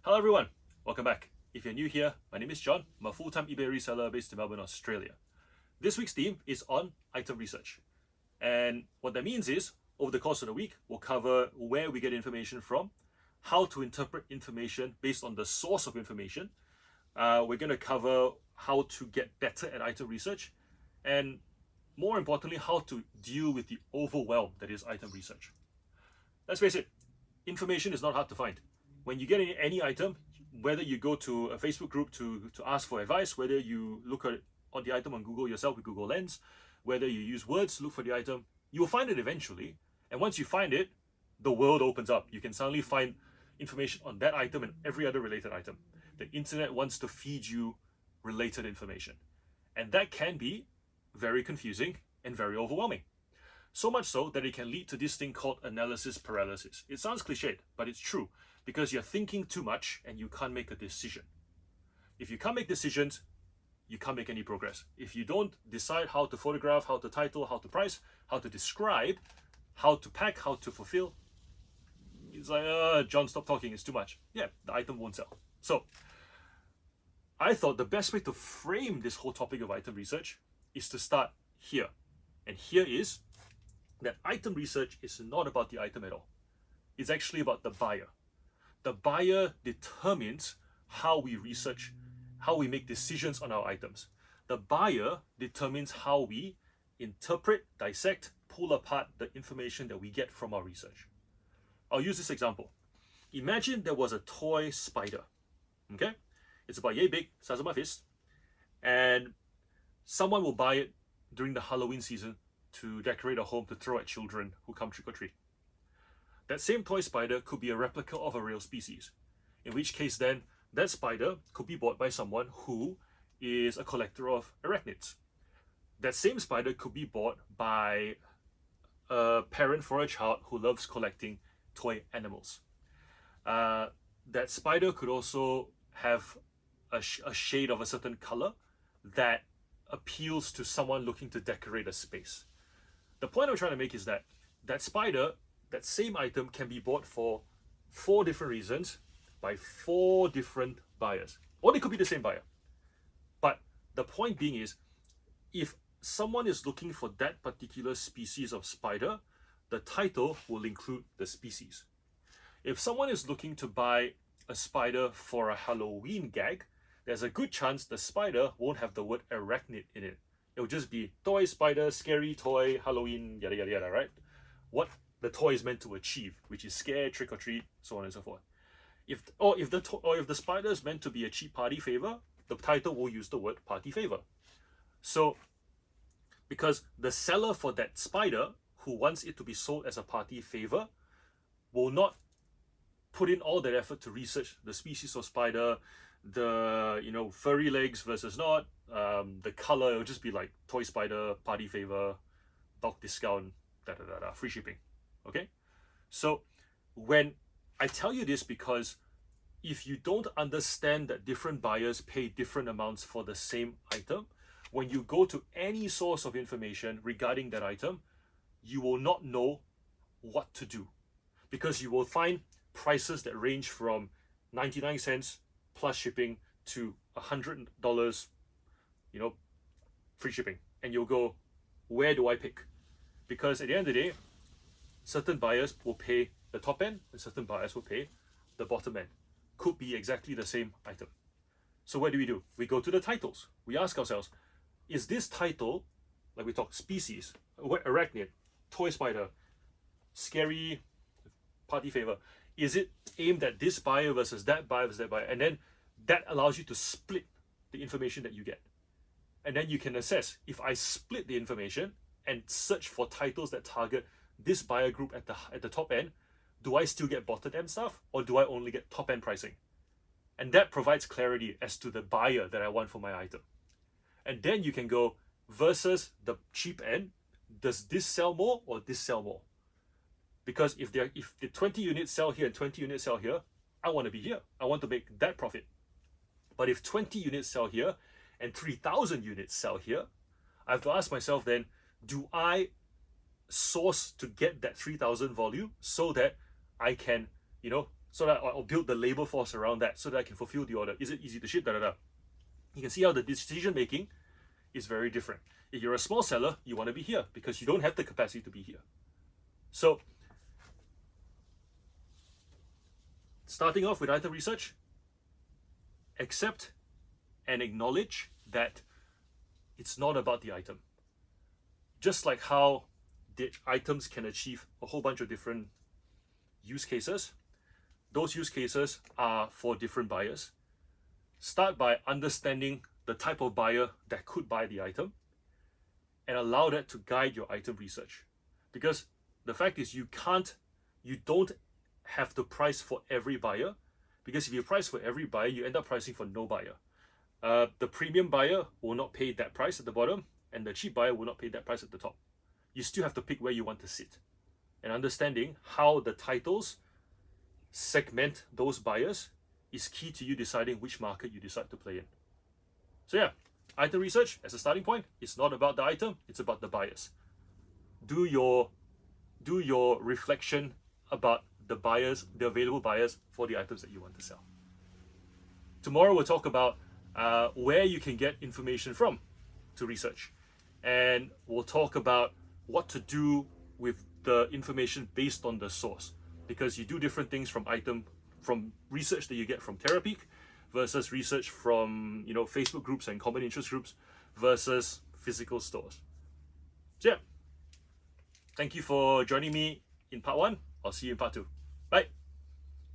Hello everyone, welcome back. If you're new here, my name is John. I'm a full-time eBay reseller based in Melbourne, Australia. This week's theme is on item research. And what that means is, over the course of the week, we'll cover where we get information from, how to interpret information based on the source of information. We're going to cover how to get better at item research, and more importantly, how to deal with the overwhelm that is item research. Let's face it, information is not hard to find. When you get any item, whether you go to a Facebook group to ask for advice, whether you look at on the item on Google yourself with Google Lens, whether you use words to look for the item, you will find it eventually. And once you find it, the world opens up. You can suddenly find information on that item and every other related item. The internet wants to feed you related information. And that can be very confusing and very overwhelming. So much so that it can lead to this thing called analysis paralysis. It sounds cliched, but it's true, because you're thinking too much and you can't make a decision. If you can't make decisions, you can't make any progress. If you don't decide how to photograph, how to title, how to price, how to describe, how to pack, how to fulfill, it's like, John, stop talking, it's too much. Yeah, the item won't sell. So I thought the best way to frame this whole topic of item research is to start here. And here is that item research is not about the item at all. It's actually about the buyer. The buyer determines how we research, how we make decisions on our items. The buyer determines how we interpret, dissect, pull apart the information that we get from our research. I'll use this example. Imagine there was a toy spider. Okay? It's about yay big, size of my fist, and someone will buy it during the Halloween season to decorate a home to throw at children who come trick-or-treat. That same toy spider could be a replica of a real species, in which case then that spider could be bought by someone who is a collector of arachnids. That same spider could be bought by a parent for a child who loves collecting toy animals. That spider could also have a shade of a certain color that appeals to someone looking to decorate a space. The point I'm trying to make is that that spider, that same item, can be bought for 4 different reasons by 4 different buyers. Or they could be the same buyer. But the point being is, if someone is looking for that particular species of spider, the title will include the species. If someone is looking to buy a spider for a Halloween gag, there's a good chance the spider won't have the word arachnid in it. It'll just be toy spider, scary toy, Halloween, yada yada yada, right? What the toy is meant to achieve, which is scare, trick or treat, so on and so forth. If the spider is meant to be a cheap party favor, the title will use the word party favor. So, because the seller for that spider, who wants it to be sold as a party favor, will not put in all that effort to research the species of spider, the furry legs versus not, the color. It'll just be like toy spider, party favor, bulk discount, free shipping. Okay, so when I tell you this, because if you don't understand that different buyers pay different amounts for the same item, when you go to any source of information regarding that item, you will not know what to do, because you will find prices that range from 99 cents plus shipping to $100, free shipping. And you'll go, where do I pick? Because at the end of the day, certain buyers will pay the top end and certain buyers will pay the bottom end. Could be exactly the same item. So what do? We go to the titles. We ask ourselves, is this title, like we talk species, arachnid, toy spider, scary, party favor, is it aimed at this buyer versus that buyer versus that buyer? And then that allows you to split the information that you get. And then you can assess, if I split the information and search for titles that target this buyer group at the top end, do I still get bottom end stuff, or do I only get top end pricing? And that provides clarity as to the buyer that I want for my item. And then you can go, versus the cheap end, does this sell more or this sell more? Because if the 20 units sell here and 20 units sell here, I want to be here. I want to make that profit. But if 20 units sell here and 3,000 units sell here, I have to ask myself then, do I source to get that 3,000 volume so that I can, so that or build the labor force around that so that I can fulfill the order. Is it easy to ship? Da da da. You can see how the decision making is very different. If you're a small seller, you want to be here because you don't have the capacity to be here. So starting off with item research, accept and acknowledge that it's not about the item. Just like how the items can achieve a whole bunch of different use cases, those use cases are for different buyers. Start by understanding the type of buyer that could buy the item and allow that to guide your item research. Because the fact is you don't have to price for every buyer, because if you price for every buyer, you end up pricing for no buyer. The premium buyer will not pay that price at the bottom, and the cheap buyer will not pay that price at the top. You still have to pick where you want to sit. And understanding how the titles segment those buyers is key to you deciding which market you decide to play in. So yeah, item research as a starting point, it's not about the item, it's about the buyers. Do your reflection about the buyers, the available buyers for the items that you want to sell. Tomorrow we'll talk about where you can get information from to research. And we'll talk about what to do with the information based on the source. Because you do different things from research that you get from Terapeak versus research from Facebook groups and common interest groups versus physical stores. So yeah, thank you for joining me in part 1. I'll see you in part 2. Bye.